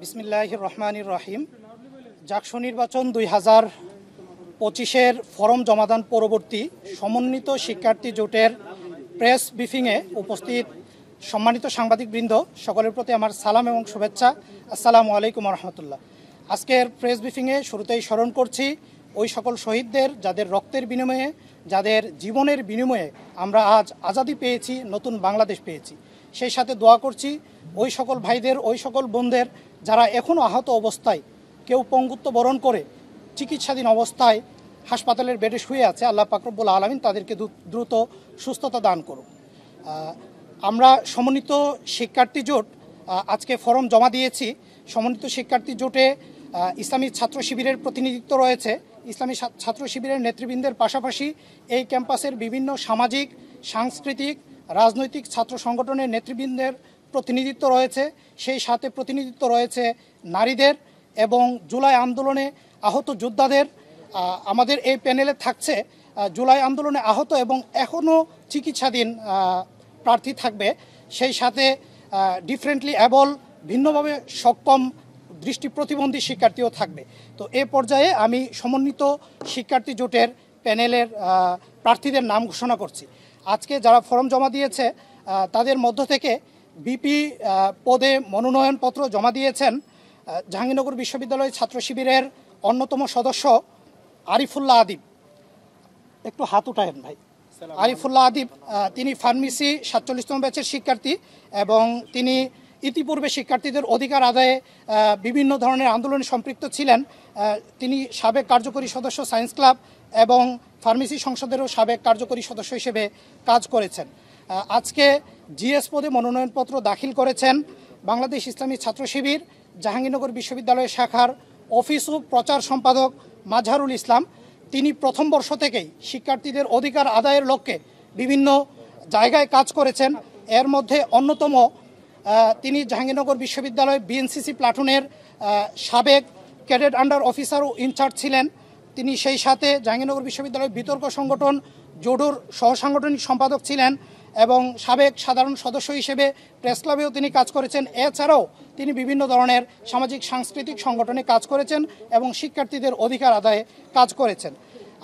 বিসমিল্লাহির রহমানির রহিম। জাকসু নির্বাচন 2025-এর ফরম জমাদান পরবর্তী সমন্বিত শিক্ষার্থী জোটের প্রেস ব্রিফিংয়ে উপস্থিত সম্মানিত সাংবাদিকবৃন্দ, সকলের প্রতি আমার সালাম এবং শুভেচ্ছা। আসসালামু আলাইকুম রহমতুল্লাহ। আজকের প্রেস ব্রিফিংয়ে শুরুতেই স্মরণ করছি ওই সকল শহীদদের, যাদের রক্তের বিনিময়ে, যাদের জীবনের বিনিময়ে আমরা আজ আজাদি পেয়েছি, নতুন বাংলাদেশ পেয়েছি। সেই সাথে দোয়া করছি ওই সকল ভাইদের, ওই সকল বোনদের যারা এখনও আহত অবস্থায়, কেউ পঙ্গুত্ব বরণ করে চিকিৎসাধীন অবস্থায় হাসপাতালের বেডে শুয়ে আছে। আল্লাহ পাক রব্বুল আলামিন তাদেরকে দ্রুত সুস্থতা দান করুন। আমরা সমন্বিত শিক্ষার্থী জোট আজকে ফরম জমা দিয়েছি। সমন্বিত শিক্ষার্থী জোটে ইসলামী ছাত্র শিবিরের প্রতিনিধিত্ব রয়েছে। ইসলামী ছাত্র শিবিরের নেতৃবৃন্দের পাশাপাশি এই ক্যাম্পাসের বিভিন্ন সামাজিক, সাংস্কৃতিক, রাজনৈতিক ছাত্র সংগঠনের নেতৃবৃন্দের প্রতিনিধিত্ব রয়েছে। সেই সাথে প্রতিনিধিত্ব রয়েছে নারীদের এবং জুলাই আন্দোলনে আহত যোদ্ধাদের। আমাদের এই প্যানেলে থাকছে জুলাই আন্দোলনে আহত এবং এখনও চিকিৎসাধীন প্রার্থী থাকবে। সেই সাথে ডিফারেন্টলি অ্যাবল, ভিন্নভাবে সক্ষম দৃষ্টি প্রতিবন্ধী শিক্ষার্থীও থাকবে। তো এ পর্যায়ে আমি সমন্বিত শিক্ষার্থী জোটের প্যানেলের প্রার্থীদের নাম ঘোষণা করছি। আজকে যারা ফর্ম জমা দিয়েছে তাদের মধ্য থেকে বিপি পদে মনোনয়নপত্র জমা দিয়েছেন জাহাঙ্গীরনগর বিশ্ববিদ্যালয় ছাত্র শিবিরের অন্যতম সদস্য আরিফুল্লাহ আদিব। একটু হাত উঠায়েন ভাই। আরিফুল্লাহ আদিব, তিনি ফার্মেসি 47তম ব্যাচের শিক্ষার্থী এবং তিনি ইতিপূর্বে শিক্ষার্থীদের অধিকার আদায়ে বিভিন্ন ধরনের আন্দোলনে সম্পৃক্ত ছিলেন। তিনি সাবেক কার্যকরী সদস্য সায়েন্স ক্লাব এবং ফার্মেসি সংসদেরও সাবেক কার্যকরী সদস্য হিসেবে কাজ করেছেন। আজকে জিএস পদে মনোনয়নপত্র দাখিল করেছেন বাংলাদেশ ইসলামী ছাত্র শিবির জাহাঙ্গীরনগর বিশ্ববিদ্যালয় শাখার অফিস ও প্রচার সম্পাদক মাজহারুল ইসলাম। তিনি প্রথম বর্ষ থেকেই শিক্ষার্থীদের অধিকার আদায়ের লক্ষ্যে বিভিন্ন জায়গায় কাজ করেছেন। এর মধ্যে অন্যতম তিনি জাহাঙ্গীরনগর বিশ্ববিদ্যালয় বিএনসিসি প্লাটুনের সাবেক ক্যাডেট আন্ডার অফিসার ও ইনচার্জ ছিলেন। তিনি সেই সাথে জাহাঙ্গীরনগর বিশ্ববিদ্যালয় বিতর্ক সংগঠন জোডোর সহসাংগঠনিক সম্পাদক ছিলেন এবং সাবেক সাধারণ সদস্য হিসেবে প্রেস ক্লাবেও তিনি কাজ করেছেন। এছাড়াও তিনি বিভিন্ন ধরনের সামাজিক সাংস্কৃতিক সংগঠনে কাজ করেছেন এবং শিক্ষার্থীদের অধিকার আদায়ে কাজ করেছেন।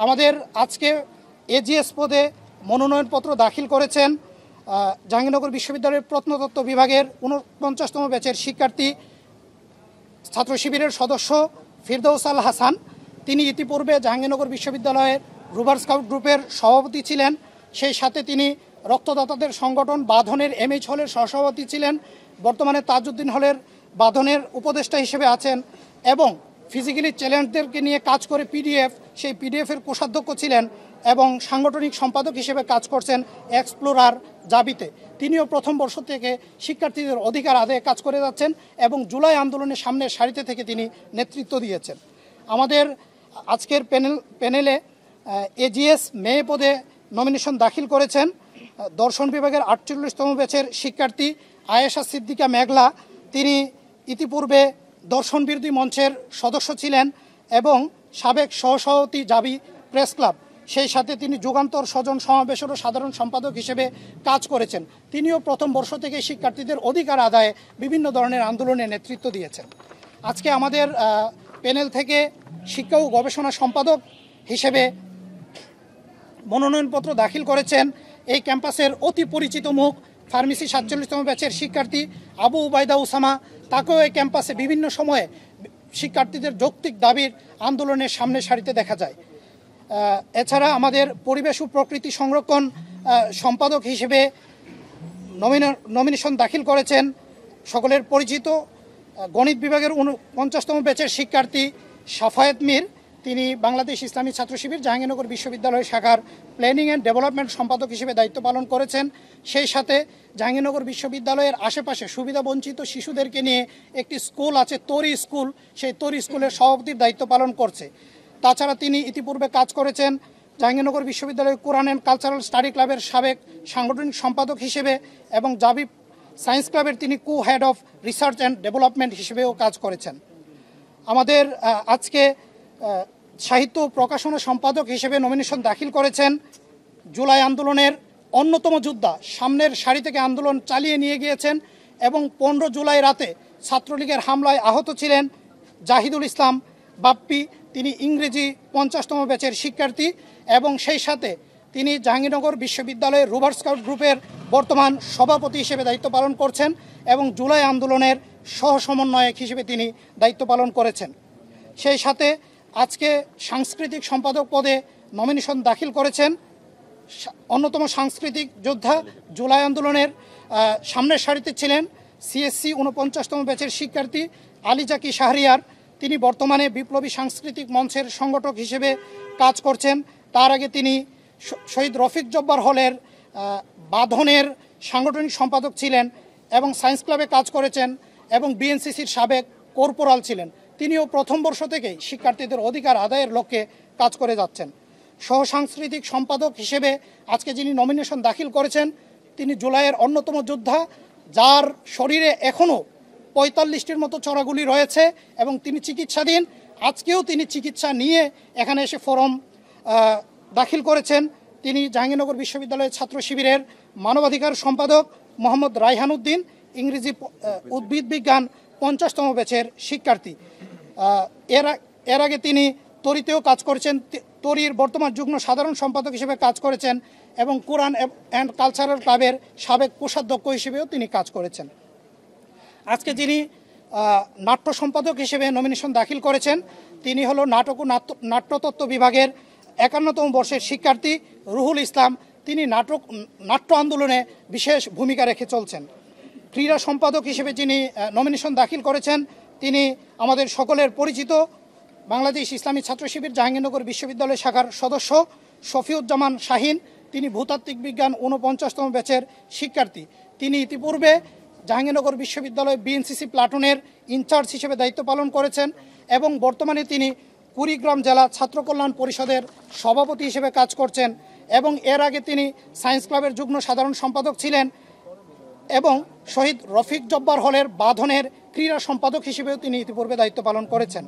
আমাদের আজকে এজিএস পদে মনোনয়নপত্র দাখিল করেছেন জাহাঙ্গীরনগর বিশ্ববিদ্যালয়ের প্রত্নতত্ত্ব বিভাগের 49তম ব্যাচের শিক্ষার্থী ছাত্র শিবিরের সদস্য ফিরদৌস আল হাসান। তিনি ইতিপূর্বে জাহাঙ্গীরনগর বিশ্ববিদ্যালয়ের রুভার স্কাউট গ্রুপের সভাপতি ছিলেন। সেই সাথে তিনি রক্তদাতাদের সংগঠন বাঁধনের এমএইচ হলের সহসভাপতি ছিলেন। বর্তমানে তাজউদ্দিন হলের বাঁধনের উপদেষ্টা হিসেবে আছেন এবং ফিজিক্যালি চ্যালেঞ্জদেরকে নিয়ে কাজ করে সেই পিডিএফের কোষাধ্যক্ষ ছিলেন এবং সাংগঠনিক সম্পাদক হিসেবে কাজ করছেন এক্সপ্লোরার জাবিতে। তিনিও প্রথম বর্ষ থেকে শিক্ষার্থীদের অধিকার আদায়ে কাজ করে যাচ্ছেন এবং জুলাই আন্দোলনের সামনের সারিতে থেকে তিনি নেতৃত্ব দিয়েছেন। আমাদের আজকের প্যানেলে এজিএস মেয়ে পদে নমিনেশন দাখিল করেছেন দর্শন বিভাগের 48তম ব্যাচের শিক্ষার্থী আয়েশা সিদ্দিকা মেঘলা। তিনি ইতিপূর্বে দর্শন বিরোধী মঞ্চের সদস্য ছিলেন এবং সাবেক সহসভাপতি জাবি প্রেস ক্লাব। সেই সাথে তিনি যুগান্তর স্বজন সমাবেশেরও সাধারণ সম্পাদক হিসেবে কাজ করেছেন। তিনিও প্রথম বর্ষ থেকে শিক্ষার্থীদের অধিকার আদায়ে বিভিন্ন ধরনের আন্দোলনে নেতৃত্ব দিয়েছেন। আজকে আমাদের প্যানেল থেকে শিক্ষা ও গবেষণা সম্পাদক হিসেবে মনোনয়নপত্র দাখিল করেছেন এই ক্যাম্পাসের অতি পরিচিত মুখ ফার্মেসি 47তম ব্যাচের শিক্ষার্থী আবু উবাইদা উসামা। তাকেও এই ক্যাম্পাসে বিভিন্ন সময়ে শিক্ষার্থীদের যৌক্তিক দাবির আন্দোলনের সামনে সারিতে দেখা যায়। এছাড়া আমাদের পরিবেশ ও প্রকৃতি সংরক্ষণ সম্পাদক হিসেবে নমিনেশন দাখিল করেছেন সকলের পরিচিত গণিত বিভাগের 49তম ব্যাচের শিক্ষার্থী সাফায়েত মীর। তিনি বাংলাদেশ ইসলামী ছাত্র শিবির জাহাঙ্গীরনগর বিশ্ববিদ্যালয় শাখার প্ল্যানিং অ্যান্ড ডেভেলপমেন্ট সম্পাদক হিসেবে দায়িত্ব পালন করেছেন। সেই সাথে জাহাঙ্গীরনগর বিশ্ববিদ্যালয়ের আশেপাশে সুবিধাবঞ্চিত শিশুদেরকে নিয়ে একটি স্কুল আছে, তরি স্কুল, সেই তরি স্কুলের সভাপতির দায়িত্ব পালন করছে। তাছাড়া তিনি ইতিপূর্বে কাজ করেছেন জাহাঙ্গীরনগর বিশ্ববিদ্যালয়ের কোরআন অ্যান্ড কালচারাল স্টাডি ক্লাবের সাবেক সাংগঠনিক সম্পাদক হিসেবে এবং জাবি সায়েন্স ক্লাবের তিনি head of research and development হিসেবেও কাজ করেছেন। আমাদের আজকে সাহিত্য প্রকাশনা সম্পাদক হিসেবে নমিনেশন দাখিল করেছেন জুলাই আন্দোলনের অন্যতম যোদ্ধা, সামনের সারি থেকে আন্দোলন চালিয়ে নিয়ে গিয়েছেন এবং 15 জুলাই রাতে ছাত্রলীগের হামলায় আহত ছিলেন জাহিদুল ইসলাম বাপ্পি, তিনি ইংরেজি 50তম ব্যাচের শিক্ষার্থী এবং সেই সাথে তিনি জাহাঙ্গীরনগর বিশ্ববিদ্যালয়ের রোভার স্কাউট গ্রুপের বর্তমান সভাপতি হিসেবে দায়িত্ব পালন করছেন এবং জুলাই আন্দোলনের সহ সমন্বয়ক হিসেবে তিনি দায়িত্ব পালন করেছেন। সেই সাথে আজকে সাংস্কৃতিক সম্পাদক পদে নমিনেশন দাখিল করেছেন অন্যতম সাংস্কৃতিক যোদ্ধা, জুলাই আন্দোলনের সামনের সারিতে ছিলেন সিএসসি 49তম ব্যাচের শিক্ষার্থী আলী জাকি শাহরিয়ার। তিনি বর্তমানে বিপ্লবী সাংস্কৃতিক মঞ্চের সংগঠক হিসেবে কাজ করছেন। তার আগে তিনি শহীদ রফিক জব্বার হলের বাঁধনের সাংগঠনিক সম্পাদক ছিলেন এবং সায়েন্স ক্লাবে কাজ করেছেন এবং বিএনসিসির সাবেক কর্পোরাল ছিলেন। তিনিও প্রথম বর্ষ থেকেই শিক্ষার্থীদের অধিকার আদায়ের লক্ষ্যে কাজ করে যাচ্ছেন। সহ সাংস্কৃতিক সম্পাদক হিসেবে আজকে যিনি নমিনেশন দাখিল করেছেন তিনি জুলাইয়ের অন্যতম যোদ্ধা, যার শরীরে এখনও 45টির মতো চড়াগুলি রয়েছে এবং তিনি চিকিৎসাধীন। আজকেও তিনি চিকিৎসা নিয়ে এখানে এসে ফরম দাখিল করেছেন। তিনি জাহাঙ্গীরনগর বিশ্ববিদ্যালয়ের ছাত্র শিবিরের মানবাধিকার সম্পাদক মোহাম্মদ রায়হান উদ্দিন, ইংরেজি উদ্ভিদ বিজ্ঞান 50তম ব্যাচের শিক্ষার্থী। এর আগে তিনি তরিতেও কাজ করেছেন, তরির বর্তমান যুগ্ম সাধারণ সম্পাদক হিসেবে কাজ করেছেন এবং কোরআন অ্যান্ড কালচারাল ক্লাবের সাবেক কোষাধ্যক্ষ হিসেবেও তিনি কাজ করেছেন। আজকে যিনি নাট্য সম্পাদক হিসেবে নমিনেশন দাখিল করেছেন তিনি হলো নাটক ও নাট্যতত্ত্ব বিভাগের 51তম বর্ষের শিক্ষার্থী রুহুল ইসলাম। তিনি নাট্য আন্দোলনে বিশেষ ভূমিকা রেখে চলছেন। ক্রীড়া সম্পাদক হিসেবে যিনি নমিনেশন দাখিল করেছেন তিনি আমাদের সকলের পরিচিত বাংলাদেশ ইসলামী ছাত্র শিবির জাহাঙ্গীরনগর বিশ্ববিদ্যালয় শাখার সদস্য শফিউজ্জামান শাহিন। তিনি ভূতাত্ত্বিক বিজ্ঞান 49তম ব্যাচের শিক্ষার্থী। তিনি ইতিপূর্বে জাহাঙ্গীরনগর বিশ্ববিদ্যালয় বিএনসিসি প্লাটুনের ইনচার্জ হিসেবে দায়িত্ব পালন করেছেন এবং বর্তমানে তিনি কুড়িগ্রাম জেলা ছাত্র কল্যাণ পরিষদের সভাপতি হিসেবে কাজ করছেন এবং এর আগে তিনি সায়েন্স ক্লাবের যুগ্ম সাধারণ সম্পাদক ছিলেন এবং শহীদ রফিক জব্বার হলের বাঁধনের ক্রীড়া সম্পাদক হিসেবেও তিনি ইতিপূর্বে দায়িত্ব পালন করেছেন।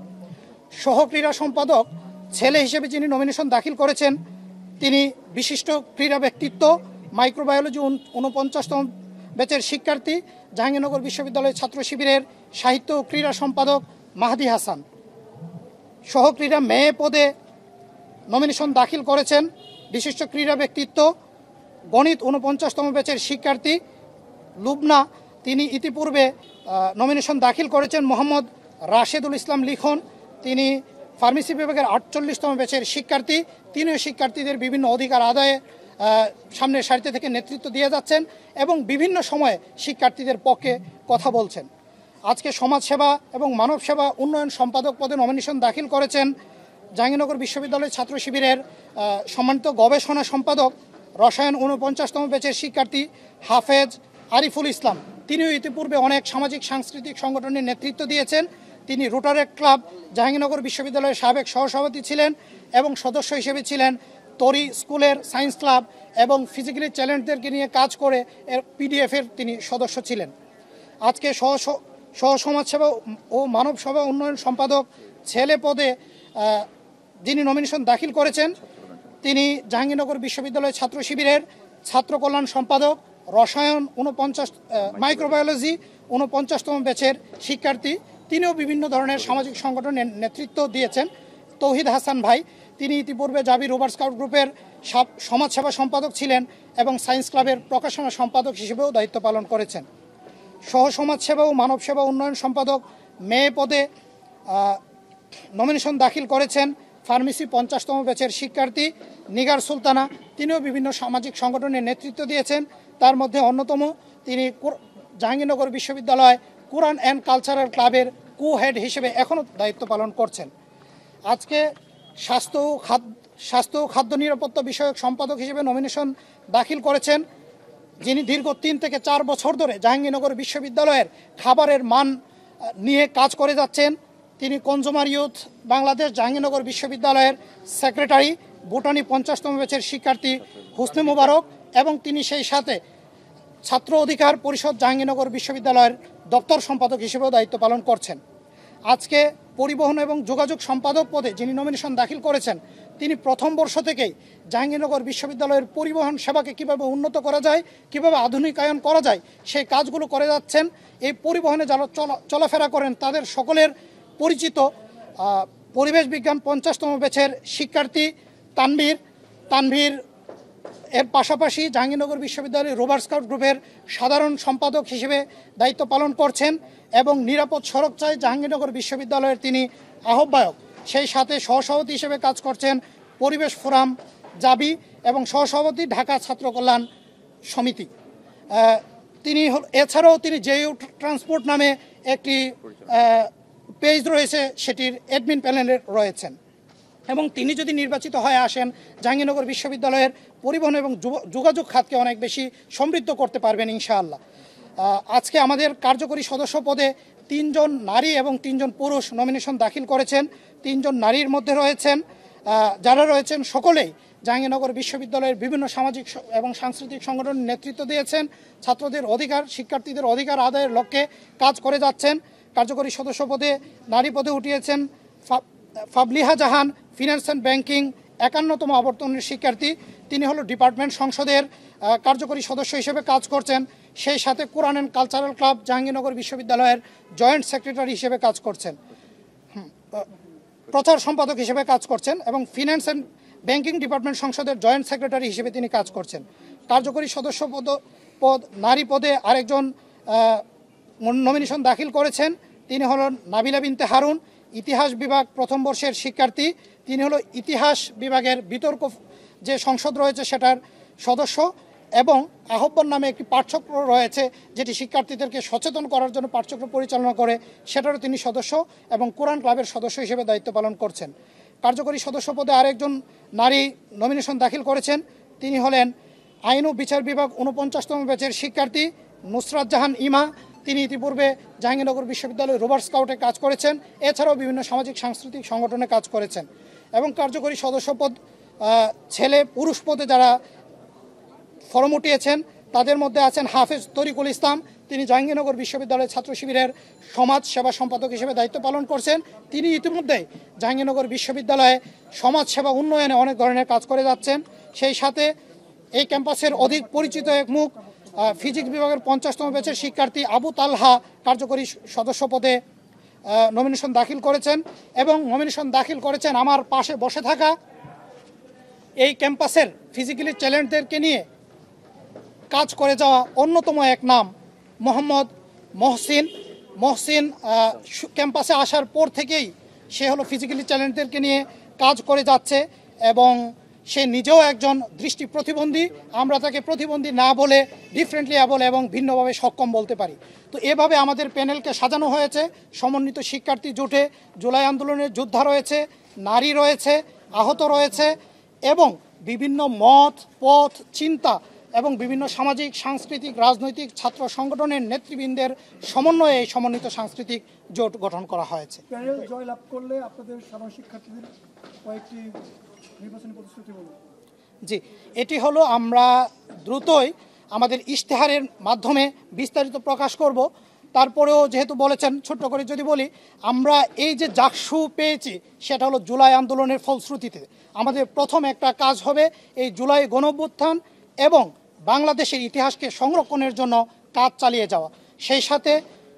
সহ ক্রীড়া সম্পাদক ছেলে হিসেবে যিনি নমিনেশন দাখিল করেছেন তিনি বিশিষ্ট ক্রীড়া ব্যক্তিত্ব, মাইক্রোবায়োলজি 49তম ব্যাচের শিক্ষার্থী, জাহাঙ্গীরনগর বিশ্ববিদ্যালয়ের ছাত্র শিবিরের সাহিত্য ও ক্রীড়া সম্পাদক মাহদি হাসান। সহ ক্রীড়া মেয়ে পদে নমিনেশন দাখিল করেছেন বিশিষ্ট ক্রীড়া ব্যক্তিত্ব, গণিত 49তম ব্যাচের শিক্ষার্থী লুবনা। তিনি ইতিপূর্বে নমিনেশন দাখিল করেছেন মোহাম্মদ রাশেদুল ইসলাম লিখন। তিনি ফার্মেসি বিভাগের 48তম ব্যাচের শিক্ষার্থী। তিনিও শিক্ষার্থীদের বিভিন্ন অধিকার আদায়ে সামনের সারিতে থেকে নেতৃত্ব দিয়ে যাচ্ছেন এবং বিভিন্ন সময়ে শিক্ষার্থীদের পক্ষে কথা বলছেন। আজকে সমাজসেবা এবং মানব সেবা উন্নয়ন সম্পাদক পদে নমিনেশন দাখিল করেছেন জাহাঙ্গীরনগর বিশ্ববিদ্যালয়ের ছাত্র শিবিরের সম্মানিত গবেষণা সম্পাদক, রসায়ন 49তম ব্যাচের শিক্ষার্থী হাফেজ আরিফুল ইসলাম। তিনিও ইতিপূর্বে অনেক সামাজিক সাংস্কৃতিক সংগঠনের নেতৃত্ব দিয়েছেন। তিনি রোটারেক্ট ক্লাব জাহাঙ্গীরনগর বিশ্ববিদ্যালয়ের সাবেক সহসভাপতি ছিলেন এবং সদস্য হিসেবে ছিলেন তরি স্কুলের সায়েন্স ক্লাব এবং ফিজিক্যালি চ্যালেঞ্জদেরকে নিয়ে কাজ করে পিডিএফের তিনি সদস্য ছিলেন। আজকে সহ সমাজসেবা ও মানব সেবা উন্নয়ন সম্পাদক ছেলে পদে যিনি নমিনেশন দাখিল করেছেন তিনি জাহাঙ্গীরনগর বিশ্ববিদ্যালয় ছাত্র শিবিরের ছাত্র কল্যাণ সম্পাদক, রসায়ন 49 মাইক্রোবায়োলজি 49তম ব্যাচের শিক্ষার্থী। তিনিও বিভিন্ন ধরনের সামাজিক সংগঠনের নেতৃত্ব দিয়েছেন। তৌহিদ হাসান ভাই, তিনি ইতিপূর্বে জাবি রোভার স্কাউট গ্রুপের সমাজসেবা সম্পাদক ছিলেন এবং সায়েন্স ক্লাবের প্রকাশনা সম্পাদক হিসেবেও দায়িত্ব পালন করেছেন। সহ সমাজসেবা ও মানব সেবা উন্নয়ন সম্পাদক মেয়ে পদে নমিনেশন দাখিল করেছেন ফার্মেসি 50তম ব্যাচের শিক্ষার্থী নিগার সুলতানা। তিনিও বিভিন্ন সামাজিক সংগঠনের নেতৃত্ব দিয়েছেন। তার মধ্যে অন্যতম তিনি জাহাঙ্গীরনগর বিশ্ববিদ্যালয় কোরআন অ্যান্ড কালচারাল ক্লাবের হেড হিসেবে এখনও দায়িত্ব পালন করছেন। আজকে স্বাস্থ্য ও খাদ্য নিরাপত্তা বিষয়ক সম্পাদক হিসেবে নমিনেশন দাখিল করেছেন যিনি দীর্ঘ 3 থেকে 4 বছর ধরে জাহাঙ্গীরনগর বিশ্ববিদ্যালয়ের খাবারের মান নিয়ে কাজ করে যাচ্ছেন। তিনি কনজুমার ইউথ বাংলাদেশ জাহাঙ্গীরনগর বিশ্ববিদ্যালয়ের সেক্রেটারি, ভুটানি 50তম ব্যাচের শিক্ষার্থী হুসনে মুবারক এবং তিনি সেই সাথে ছাত্র অধিকার পরিষদ জাহাঙ্গীরনগর বিশ্ববিদ্যালয়ের দপ্তর সম্পাদক হিসেবেও দায়িত্ব পালন করছেন। আজকে পরিবহন এবং যোগাযোগ সম্পাদক পদে যিনি নমিনেশন দাখিল করেছেন, তিনি প্রথম বর্ষ থেকেই জাহাঙ্গীরনগর বিশ্ববিদ্যালয়ের পরিবহন সেবাকে কিভাবে উন্নত করা যায়, কিভাবে আধুনিকায়ন করা যায়, সেই কাজগুলো করে যাচ্ছেন। এই পরিবহনে যারা চলাফেরা করেন তাদের সকলের পরিচিত পরিবেশ বিজ্ঞান 50তম ব্যাচের শিক্ষার্থী তানভীর এর পাশাপাশি জাহাঙ্গীরনগর বিশ্ববিদ্যালয়ের রোভার স্কাউট গ্রুপের সাধারণ সম্পাদক হিসেবে দায়িত্ব পালন করছেন এবং নিরাপদ সড়ক চাই জাহাঙ্গীরনগর বিশ্ববিদ্যালয়ের তিনি আহ্বায়ক। সেই সাথে সহসভাপতি হিসেবে কাজ করছেন পরিবেশ ফোরাম জাবি এবং সহসভাপতি ঢাকা ছাত্র কল্যাণ সমিতি। এছাড়াও তিনি জেইউ ট্রান্সপোর্ট নামে একটি পেজ রয়েছে, সেটির অ্যাডমিন প্যানেলে রয়েছেন। এবং তিনি যদি নির্বাচিত হয়ে আসেন, জাহাঙ্গীরনগর বিশ্ববিদ্যালয়ের পরিবহন এবং যোগাযোগ খাতকে অনেক বেশি সমৃদ্ধ করতে পারবেন ইনশাআল্লাহ। আজকে আমাদের কার্যকরী সদস্য পদে 3 জন নারী এবং 3 জন পুরুষ নমিনেশন দাখিল করেছেন। 3 জন নারীর মধ্যে রয়েছেন যারা রয়েছেন সকলেই জাহাঙ্গীরনগর বিশ্ববিদ্যালয়ের বিভিন্ন সামাজিক এবং সাংস্কৃতিক সংগঠনের নেতৃত্ব দিয়েছেন, ছাত্রদের অধিকার, শিক্ষার্থীদের অধিকার আদায়ের লক্ষ্যে কাজ করে যাচ্ছেন। কার্যকরী সদস্য পদে নারী পদে উঠিয়েছেন ফাবলিহা জাহান, ফিনান্স অ্যান্ড ব্যাংকিং 51তম আবর্তনের শিক্ষার্থী। তিনি হলো ডিপার্টমেন্ট সংসদের কার্যকরী সদস্য হিসেবে কাজ করছেন। সেই সাথে কোরআন অ্যান্ড কালচারাল ক্লাব জাহাঙ্গীরনগর বিশ্ববিদ্যালয়ের জয়েন্ট সেক্রেটারি হিসেবে কাজ করছেন, প্রচার সম্পাদক হিসেবে কাজ করছেন এবং ফিনান্স অ্যান্ড ব্যাংকিং ডিপার্টমেন্ট সংসদের জয়েন্ট সেক্রেটারি হিসেবে তিনি কাজ করছেন। কার্যকরী সদস্য পদ নারী পদে আরেকজন নমিনেশন দাখিল করেছেন। তিনি হলেন নাবিলা বিনতে হারুন, ইতিহাস বিভাগ প্রথম বর্ষের শিক্ষার্থী। তিনি হলো ইতিহাস বিভাগের বিতর্ক যে সংসদ রয়েছে সেটার সদস্য এবং আহ্বান নামে একটি পাঠচক্র রয়েছে যেটি শিক্ষার্থীদেরকে সচেতন করার জন্য পাঠচক্র পরিচালনা করে, সেটারও তিনি সদস্য এবং কোরআন ক্লাবের সদস্য হিসেবে দায়িত্ব পালন করছেন। কার্যকরী সদস্য পদে আরেকজন নারী নমিনেশন দাখিল করেছেন। তিনি হলেন আইন ও বিচার বিভাগ 49তম ব্যাচের শিক্ষার্থী নুসরাত জাহান ইমা। তিনি ইতিপূর্বে জাহাঙ্গীরনগর বিশ্ববিদ্যালয়ের রোভার স্কাউটে কাজ করেছেন, এছাড়াও বিভিন্ন সামাজিক সাংস্কৃতিক সংগঠনে কাজ করেছেন। এবং কার্যকরী সদস্য পদ ছেলে পুরুষ পদে যারা ফরম উঠিয়েছেন তাদের মধ্যে আছেন হাফেজ তরিকুল ইসলাম। তিনি জাহাঙ্গীরনগর বিশ্ববিদ্যালয়ের ছাত্র শিবিরের সমাজ সেবা সম্পাদক হিসেবে দায়িত্ব পালন করছেন। তিনি ইতিমধ্যেই জাহাঙ্গীরনগর বিশ্ববিদ্যালয়ে সমাজ সেবা উন্নয়নে অনেক ধরনের কাজ করে যাচ্ছেন। সেই সাথে এই ক্যাম্পাসের অধিক পরিচিত এক মুখ ফিজিক্স বিভাগের 50তম ব্যাচের শিক্ষার্থী আবু তালহা কার্যকরী সদস্য পদে নমিনেশন দাখিল করেছেন এবং নমিনেশন দাখিল করেছেন আমার পাশে বসে থাকা এই ক্যাম্পাসের ফিজিক্যালি ট্যালেন্টদেরকে নিয়ে কাজ করে যাওয়া অন্যতম এক নাম মোহাম্মদ মহসিন। ক্যাম্পাসে আসার পর থেকেই সে হলো ফিজিক্যালি ট্যালেন্টদেরকে নিয়ে কাজ করে যাচ্ছে এবং সে নিজেও একজন দৃষ্টি প্রতিবন্ধী। আমরা তাকে প্রতিবন্ধী না বলে ডিফারেন্টলি অ্যাবল এবং ভিন্নভাবে সক্ষম বলতে পারি। তো এভাবে আমাদের প্যানেলকে সাজানো হয়েছে। সমন্বিত শিক্ষার্থী জোটে জুলাই আন্দোলনের যোদ্ধা রয়েছে, নারী রয়েছে, আহত রয়েছে এবং বিভিন্ন মত পথ চিন্তা এবং বিভিন্ন সামাজিক সাংস্কৃতিক রাজনৈতিক ছাত্র সংগঠনের নেতৃবৃন্দের সমন্বয়ে এই সমন্বিত সাংস্কৃতিক জোট গঠন করা হয়েছে। প্যানেল জয়লাভ করলে আপনাদের সাধারণ শিক্ষার্থীদের কয়েকটি নির্বাচনী প্রতিশ্রুতি বলুন। জি, এটি হলো আমরা দ্রুতই আমাদের ইশতেহারের মাধ্যমে বিস্তারিত প্রকাশ করব। তারপরেও যেহেতু বলেছেন, ছোট্ট করে যদি বলি, আমরা এই যে জাকসু পেয়েছি সেটা হলো জুলাই আন্দোলনের ফলশ্রুতিতে। আমাদের প্রথম একটা কাজ হবে এই জুলাই গণঅভ্যুত্থান এবং বাংলাদেশের ইতিহাসকে সংরক্ষণের জন্য কাজ চালিয়ে যাওয়া। সেই সাথে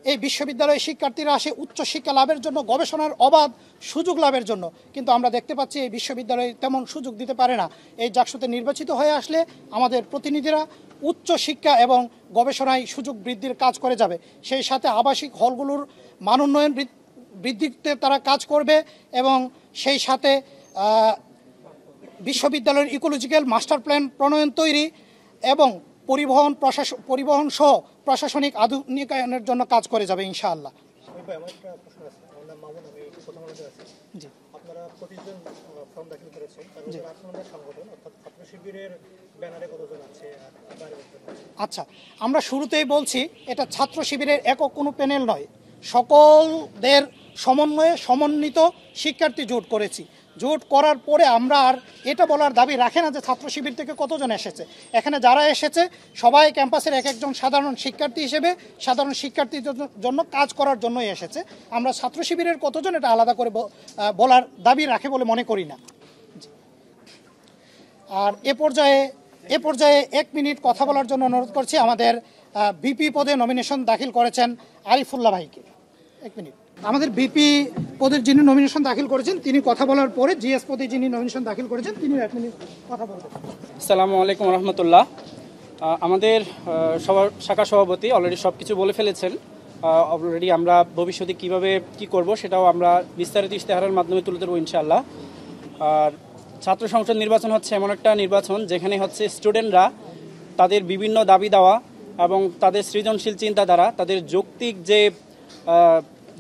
এই বিশ্ববিদ্যালয়ের শিক্ষার্থীরা আসে উচ্চশিক্ষা লাভের জন্য, গবেষণার অবাধ সুযোগ লাভের জন্য, কিন্তু আমরা দেখতে পাচ্ছি এই বিশ্ববিদ্যালয় তেমন সুযোগ দিতে পারে না। এই জাকসুতে নির্বাচিত হয়ে আসলে আমাদের প্রতিনিধিরা উচ্চশিক্ষা এবং গবেষণায় সুযোগ বৃদ্ধির কাজ করে যাবে। সেই সাথে আবাসিক হলগুলোর মান উন্নয়ন বৃদ্ধিতে তারা কাজ করবে এবং সেই সাথে বিশ্ববিদ্যালয়ের ইকোলজিক্যাল মাস্টার প্ল্যান প্রণয়ন তৈরি এবং পরিবহন সহ প্রশাসনিক আধুনিকায়নের জন্য কাজ করে যাবে ইনশাআল্লাহ। জি, আপনারা 25 জন ফর্ম দাখিল করেছেন, তার মধ্যে 8 নম্বর সংগঠন অর্থাৎ ছাত্র শিবিরের ব্যানারে কতজন আছে? আচ্ছা, আমরা শুরুতেই বলছি এটা ছাত্র শিবিরের একক কোনো প্যানেল নয়, সকলদের সমন্বয়ে সমন্বিত শিক্ষার্থী জোট করেছি। জোট করার পরে আমরা আর এটা বলার দাবি রাখে না যে ছাত্র শিবির থেকে কতজন এসেছে। এখানে যারা এসেছে সবাই ক্যাম্পাসের এক একজন সাধারণ শিক্ষার্থী হিসেবে সাধারণ শিক্ষার্থীর জন্য কাজ করার জন্যই এসেছে। আমরা ছাত্র শিবিরের কতজন এটা আলাদা করে বলার দাবি রাখে বলে মনে করি না। আর এ পর্যায়ে 1 মিনিট কথা বলার জন্য অনুরোধ করছি আমাদের বিপি পদে নমিনেশন দাখিল করেছেন আরিফুল্লাহ ভাইকে। 1 মিনিট। আমাদের বিপি পদের যিনি নমিনেশন দাখিল করেছেন তিনি কথা বলার পরে জিএস পদে যিনি নমিনেশন দাখিল করেছেন তিনি 1 মিনিট কথা বলবেন। আসসালামু আলাইকুম রহমতুল্লাহ। আমাদের সবার শাখা সভাপতি অলরেডি সব কিছু বলে ফেলেছেন। অলরেডি আমরা ভবিষ্যতে কিভাবে কি করব সেটাও আমরা বিস্তারিত ইশতেহারের মাধ্যমে তুলে ধরবো ইনশাআল্লাহ। আর ছাত্র সংসদ নির্বাচন হচ্ছে এমন একটা নির্বাচন যেখানে হচ্ছে স্টুডেন্টরা তাদের বিভিন্ন দাবি দেওয়া এবং তাদের সৃজনশীল চিন্তাধারা, তাদের যৌক্তিক যে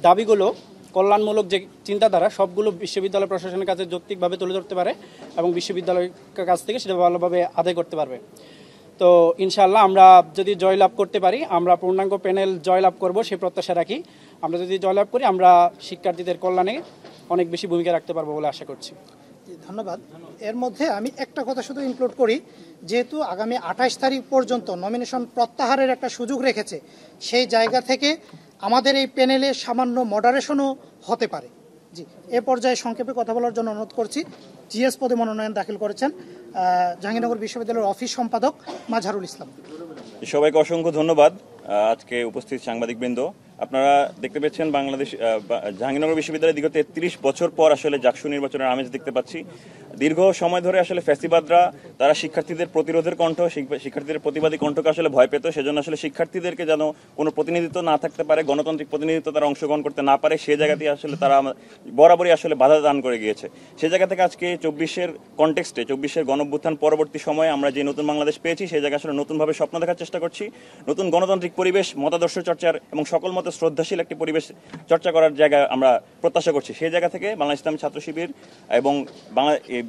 দাবিগুলো, কল্যাণমূলক যে চিন্তাধারা, সবগুলো বিশ্ববিদ্যালয় প্রশাসনের কাছে যৌক্তিকভাবে তুলে ধরতে পারে এবং বিশ্ববিদ্যালয়ের কাছ থেকে সেটা ভালোভাবে আদায় করতে পারবে। তো ইনশাআল্লাহ আমরা যদি জয়লাভ করতে পারি, আমরা পূর্ণাঙ্গ প্যানেল জয়লাভ করব সেই প্রত্যাশা রাখি। আমরা যদি জয়লাভ করি আমরা শিক্ষার্থীদের কল্যাণে অনেক বেশি ভূমিকা রাখতে পারবো বলে আশা করছি। ধন্যবাদ। এর মধ্যে আমি একটা কথা শুধু ইনক্লুড করি, যেহেতু আগামী 28 তারিখ পর্যন্ত নমিনেশন প্রত্যাহারের একটা সুযোগ রেখেছে, সেই জায়গা থেকে আমাদের এই প্যানেলে সামান্য মডারেশনও হতে পারে। জি, এ পর্যায়ে সংক্ষেপে কথা বলার জন্য অনুরোধ করছি। জিএস পদে মনোনয়ন দাখিল করেছেন জাহাঙ্গীরনগর বিশ্ববিদ্যালয়ের অফিস সম্পাদক মাজহারুল ইসলাম। সবাইকে অসংখ্য ধন্যবাদ। আজকে উপস্থিত সাংবাদিকবৃন্দ, আপনারা দেখতে পাচ্ছেন বাংলাদেশ জাহাঙ্গীরনগর বিশ্ববিদ্যালয়ে দীর্ঘ 33 বছর পর আসলে জাকসু নির্বাচনের আমেজ দেখতে পাচ্ছি। দীর্ঘ সময় ধরে আসলে ফ্যাসিবাদরা তারা শিক্ষার্থীদের প্রতিরোধের কণ্ঠ, শিক্ষার্থীদের প্রতিবাদী কণ্ঠকে আসলে ভয় পেত। সেজন্য আসলে শিক্ষার্থীদেরকে যেন কোনো প্রতিনিধিত্ব না থাকতে পারে, গণতান্ত্রিক প্রতিনিধিত্ব তারা অংশগ্রহণ করতে না পারে, সে জায়গাতেই আসলে তারা বরাবরই আসলে বাধা দান করে গিয়েছে। সে জায়গা থেকে আজকে 24-এর কনটেক্সটে, 24-এর গণঅভ্যুত্থান পরবর্তী সময়ে আমরা যে নতুন বাংলাদেশ পেয়েছি, সেই জায়গায় আসলে নতুনভাবে স্বপ্ন দেখার চেষ্টা করছি। নতুন গণতান্ত্রিক পরিবেশ, মতাদর্শ চর্চার এবং সকল মতে শ্রদ্ধাশীল একটি পরিবেশ চর্চা করার জায়গায় আমরা প্রত্যাশা করছি। সেই জায়গা থেকে বাংলাদেশ ইসলামী ছাত্র শিবির এবং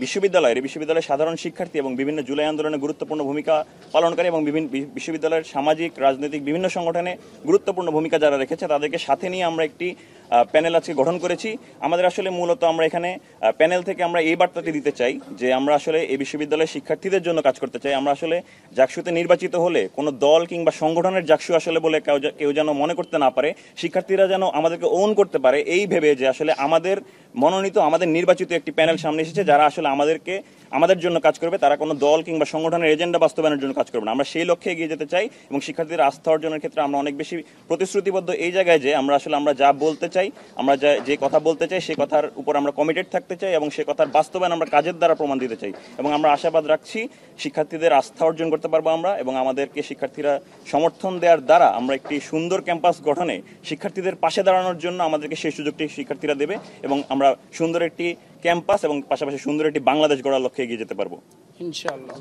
বিশ্ববিদ্যালয়ের সাধারণ শিক্ষার্থী এবং বিভিন্ন জুলাই আন্দোলনে গুরুত্বপূর্ণ ভূমিকা পালনকারী এবং বিভিন্ন বিশ্ববিদ্যালয়ের সামাজিক, রাজনৈতিক বিভিন্ন সংগঠনে গুরুত্বপূর্ণ ভূমিকা যারা রেখেছে তাদেরকে সাথে নিয়ে আমরা একটি প্যানেল আজকে গঠন করেছি। আমাদের আসলে মূলত আমরা এখানে প্যানেল থেকে আমরা এই বার্তাটি দিতে চাই যে আমরা আসলে এই বিশ্ববিদ্যালয়ের শিক্ষার্থীদের জন্য কাজ করতে চাই। আমরা আসলে জাকসুতে নির্বাচিত হলে কোনো দল কিংবা সংগঠনের জাকসু আসলে বলে কেউ যেন মনে করতে না পারে, শিক্ষার্থীরা যেন আমাদেরকে ওন করতে পারে এই ভেবে যে আসলে আমাদের মনোনীত, আমাদের নির্বাচিত একটি প্যানেল সামনে এসেছে যারা আসলে আমাদের জন্য কাজ করবে, তারা কোনো দল কিংবা সংগঠনের এজেন্ডা বাস্তবায়নের জন্য কাজ করবে না। আমরা সেই লক্ষ্যে এগিয়ে যেতে চাই এবং শিক্ষার্থীদের আস্থা অর্জনের ক্ষেত্রে আমরা অনেক বেশি প্রতিশ্রুতিবদ্ধ এই জায়গায় যে আমরা যা বলতে চাই, আমরা যে কথা বলতে চাই সেই কথার উপর আমরা কমিটেড থাকতে চাই এবং সে কথার বাস্তবায়ন আমরা কাজের দ্বারা প্রমাণ দিতে চাই। এবং আমরা আশাবাদ রাখছি শিক্ষার্থীদের আস্থা অর্জন করতে পারবো আমরা, এবং আমাদেরকে শিক্ষার্থীরা সমর্থন দেওয়ার দ্বারা আমরা একটি সুন্দর ক্যাম্পাস গঠনে শিক্ষার্থীদের পাশে দাঁড়ানোর জন্য আমাদেরকে সেই সুযোগটি শিক্ষার্থীরা দেবে এবং আমরা সুন্দর একটি ক্যাম্পাস এবং পাশাপাশি সুন্দর একটি বাংলাদেশ গড়ার লক্ষ্যে এগিয়ে যেতে পারবো ইনশাআল্লাহ।